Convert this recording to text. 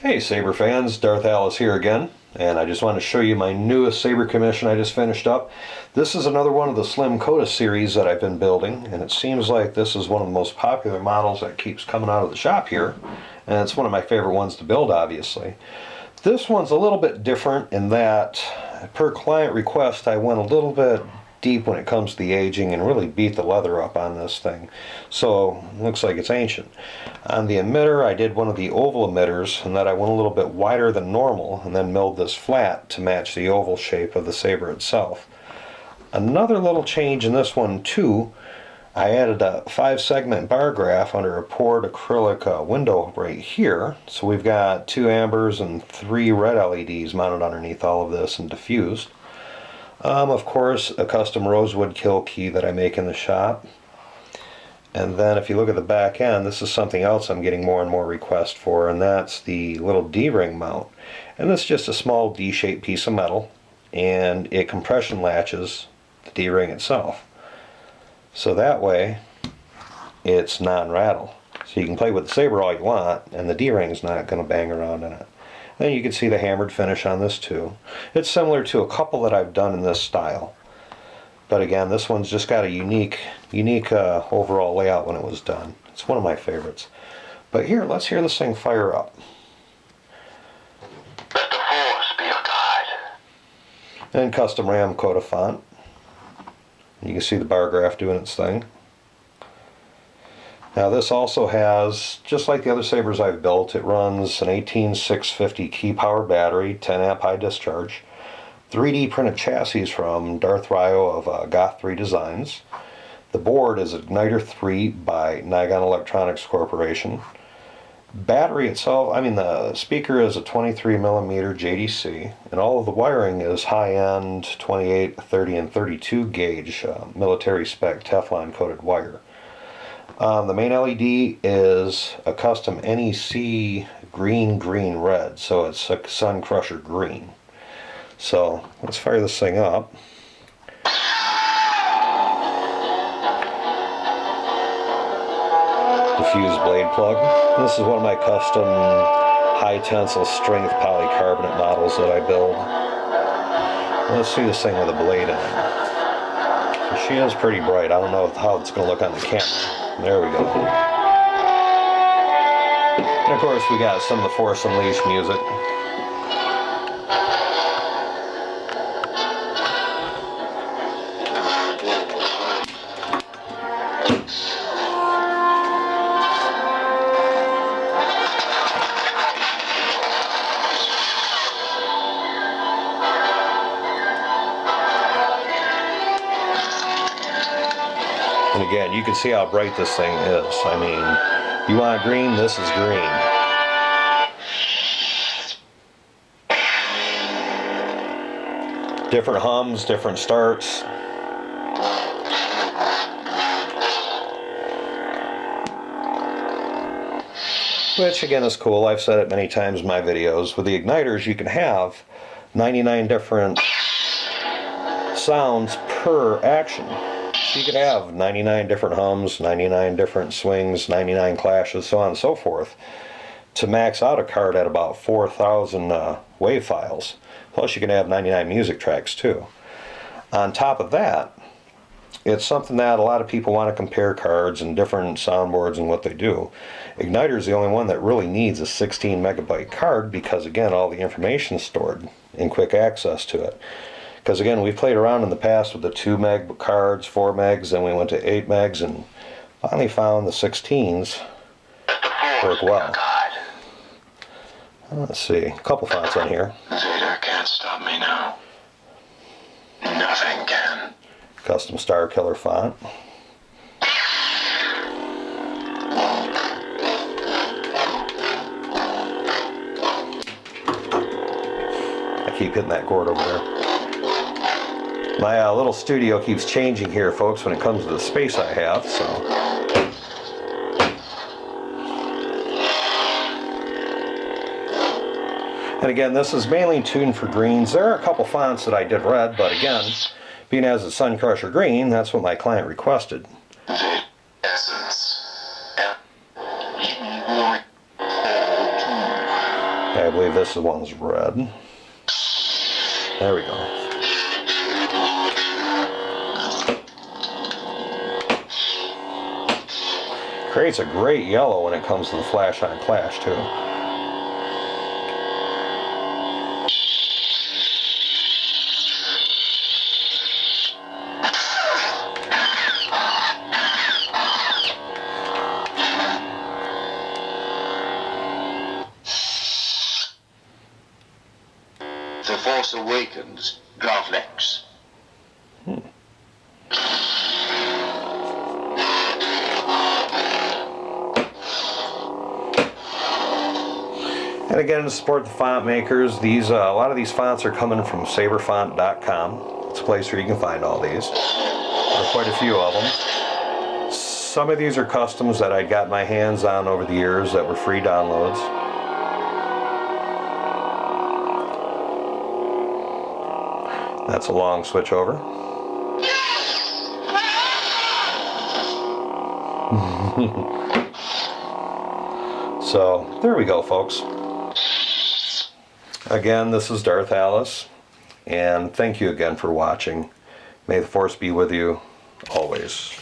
Hey Saber fans, Darth Alice here again, and I just want to show you my newest Saber commission I just finished up. This is another one of the Slim-Kota series that I've been building, and it seems like this is one of the most popular models that keeps coming out of the shop here, and it's one of my favorite ones to build, obviously. This one's a little bit different in that, per client request, I went a little bit deep when it comes to the aging and really beat the leather up on this thing. So it looks like it's ancient. On the emitter, I did one of the oval emitters, and that I went a little bit wider than normal and then milled this flat to match the oval shape of the saber itself. Another little change in this one too, I added a 5-segment bar graph under a poured acrylic window right here. So we've got 2 ambers and 3 red LEDs mounted underneath all of this and diffused. Of course, a custom rosewood kill key that I make in the shop. And then if you look at the back end, this is something else I'm getting more and more requests for, and that's the little D-ring mount. And this is just a small D-shaped piece of metal, and it compression latches the D-ring itself. So that way, it's non-rattle. So you can play with the saber all you want, and the D-ring's not going to bang around in it. Then you can see the hammered finish on this too. It's similar to a couple that I've done in this style. But again, this one's just got a unique overall layout when it was done. It's one of my favorites. But here, let's hear this thing fire up. Let the force be your guide. And custom Rham-Kota font. You can see the bar graph doing its thing. Now this also has, just like the other sabers I've built, it runs an 18650 Keeppower battery, 10 amp high discharge, 3D printed chassis from Darth Ryo of GOTH 3 Designs. The board is Igniter 3 by Naigon Electronics Corporation. Battery itself, the speaker is a 23mm JDC, and all of the wiring is high-end 28, 30, and 32 gauge military spec Teflon coated wire. The main LED is a custom NECree green red, so it's a Sun Crusher green. So let's fire this thing up. Diffused blade plug. This is one of my custom high tensile strength polycarbonate models that I build. Let's see this thing with a blade in it. So she is pretty bright. I don't know how it's going to look on the camera. There we go. And of course we got some of the Force Unleashed music. And again, you can see how bright this thing is. You want green, this is green. Different hums, different starts. Which again is cool. I've said it many times in my videos. With the igniters, you can have 99 different sounds per action. You could have 99 different hums, 99 different swings, 99 clashes, so on and so forth, to max out a card at about 4,000 wave files. Plus you can have 99 music tracks too. On top of that, it's something that a lot of people want to compare cards and different soundboards and what they do. Igniter is the only one that really needs a 16 megabyte card because again, all the information is stored in quick access to it. Because again, we've played around in the past with the 2 meg cards, 4 megs, then we went to 8 megs, and finally found the 16s work well. Let's see, a couple fonts on here. Vader can't stop me now. Nothing can. Custom Star Killer font. I keep hitting that chord over there. My little studio keeps changing here, folks, when it comes to the space I have, so. And again, this is mainly tuned for greens. There are a couple fonts that I did red, but again, being as a Sun Crusher green, that's what my client requested. Essence. I believe this one's red. There we go. Creates a great yellow when it comes to the flash on clash too. The Force Awakens, Graflex. And again, to support the font makers, these a lot of these fonts are coming from saberfont.com. It's a place where you can find all these. There are quite a few of them. Some of these are customs that I got my hands on over the years that were free downloads. That's a long switch over. So there we go, folks. Again, this is Darth Alice, and thank you again for watching. May the Force be with you always.